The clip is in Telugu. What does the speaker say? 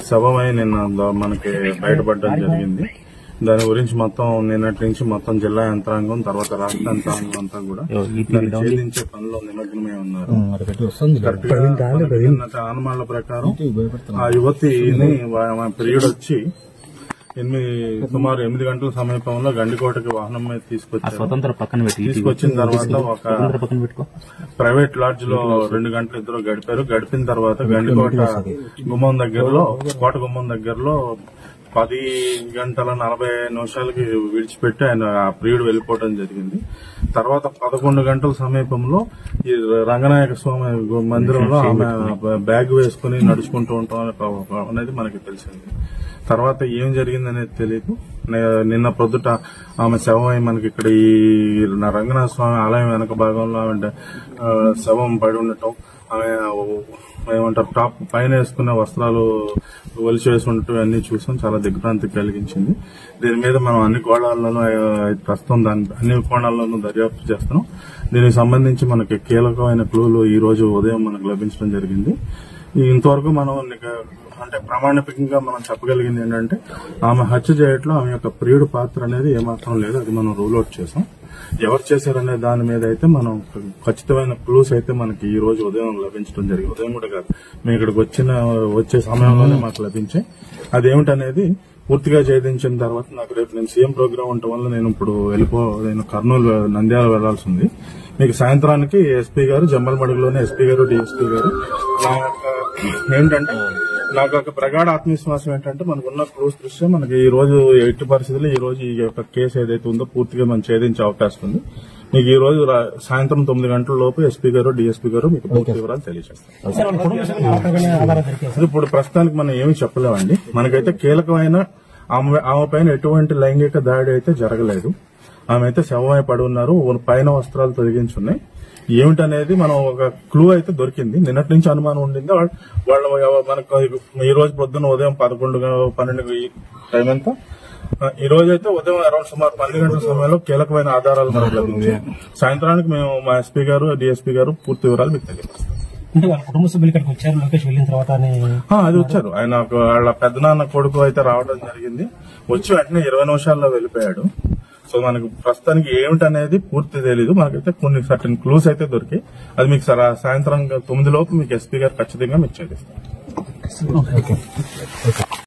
శవమై నిన్న మనకి బయటపడడం జరిగింది. దాని గురించి మొత్తం నిన్నటి నుంచి మొత్తం జిల్లా యంత్రాంగం తర్వాత రాష్ట్ర యంత్రాంగం అంతా కూడా ఛేదించే పనిలో నిమగ్నమై ఉన్నారు. అనుమానాల ప్రకారం ఆ యువతిని పీరియడ్ వచ్చి సుమారు 8 గంటల సమీపంలో గండికోటకి వాహనం మీద తీసుకొచ్చిన తర్వాత ఒక ప్రైవేట్ లాడ్జ్ లో 2 గంటలు ఇద్దరు గడిపిన తర్వాత గండికోట గుమ్మం దగ్గరలో కోట గుమ్మం దగ్గరలో 10:40 విడిచిపెట్టి ఆయన ఆ ప్రియుడు వెళ్లిపోవడం జరిగింది. తర్వాత 11 గంటల సమీపంలో ఈ రంగనాయక స్వామి మందిరంలో ఆమె బ్యాగ్ వేసుకుని నడుచుకుంటూ ఉంటాం అనేది మనకి తెలిసింది. తర్వాత ఏం జరిగిందనేది తెలియదు. నిన్న ప్రొద్దుట ఆమె శవమై మనకి ఇక్కడ ఈ రంగనాథ స్వామి ఆలయం వెనక భాగంలో ఆమె శవం పడి ఉండటం, ఆమె ఏమంటారు టాప్ పైన వేసుకున్న వస్త్రాలు ఒలిచి వేసి ఉండటం అన్ని చూసాం. చాలా దిగ్భ్రాంతి కలిగించింది. దీని మీద మనం అన్ని కోణాల్లోనూ ప్రస్తుతం అన్ని కోణాల్లోనూ దర్యాప్తు చేస్తున్నాం. దీనికి సంబంధించి మనకి కీలకమైన క్లూలు ఈ రోజు ఉదయం మనకు లభించడం జరిగింది. ఇంతవరకు మనం అంటే ప్రామాణికంగా మనం చెప్పగలిగింది ఏంటంటే ఆమె హత్య చేయట్లో ఆమె యొక్క ప్రియుడు పాత్ర అనేది ఏమాత్రం లేదు. అది మనం రూల్ అవుట్ చేసాం. ఎవరు చేశారనే దాని మీద అయితే మనం ఖచ్చితమైన క్లూస్ అయితే మనకి ఈ రోజు ఉదయం లభించడం జరిగింది. ఉదయం కూడా కాదు, మేము ఇక్కడికి వచ్చే సమయంలోనే మాకు లభించాయి. అదేమిటనేది పూర్తిగా ఛేదించిన తర్వాత నాకు రేపు నేను సీఎం ప్రోగ్రాం ఉండటం వల్ల నేను నేను కర్నూలు నంద్యాల వెళ్లాల్సి ఉంది. మీకు సాయంత్రానికి ఎస్పీ గారు జమ్మలమడుగులోనే ఎస్పీ గారు డిఎస్పీ గారు నాకు ఒక ప్రగాఢ ఆత్మవిశ్వాసం ఏంటంటే మనకున్న క్లోజ్ దృష్ట్యా మనకి ఈ రోజు ఎట్టి పరిస్థితుల్లో ఈ రోజు ఈ యొక్క కేసు ఏదైతే ఉందో పూర్తిగా మనం ఛేదించే అవకాశం ఉంది. మీకు ఈ రోజు సాయంత్రం 9 గంటల లోపు ఎస్పీ గారు డిఎస్పీ గారు మీకు పూర్తి వివరాలు తెలియజేస్తారు. ఇప్పుడు ప్రస్తుతానికి మనం ఏమీ చెప్పలేమండి. మనకైతే కీలకమైన ఆమె పైన ఎటువంటి లైంగిక దాడి అయితే జరగలేదు. ఆమె అయితే శవమై పడి ఉన్నారు. పైన వస్త్రాలు తొలగించున్నాయి. ఏమిటనేది మనం ఒక క్లూ అయితే దొరికింది. నిన్నటి నుంచి అనుమానం ఉండింది. వాళ్ళ మనకు ఈ రోజు పొద్దున్న ఉదయం 11-12 టైం ఎంత ఈ రోజు అయితే ఉదయం అరౌండ్ సుమారు 10 గంటల సమయంలో కీలకమైన ఆధారాలు మనకు లభించాయి. సాయంత్రానికి మేము మా ఎస్పీ గారు డిఎస్పీ గారు పూర్తి వివరాలు మీకు తెలియజేస్తాం. కుటుంబ సభ్యులు ఇక్కడికి వచ్చారు. లోకేష్ వెళ్ళిన తర్వాత అది వచ్చారు. ఆయన వాళ్ళ పెద్దనాన్న కొడుకు అయితే రావడం జరిగింది. వచ్చి వెంటనే 20 నిమిషాల్లో వెళ్ళిపోయాడు. సో మనకు ప్రస్తుతానికి ఏమిటనేది పూర్తి తెలీదు. మనకైతే కొన్ని సర్టన్ క్లూస్ అయితే దొరికి అది మీకు సాయంత్రం 9 లోపు మీకు ఎస్పీ గారు ఖచ్చితంగా మీకు చేస్తారు.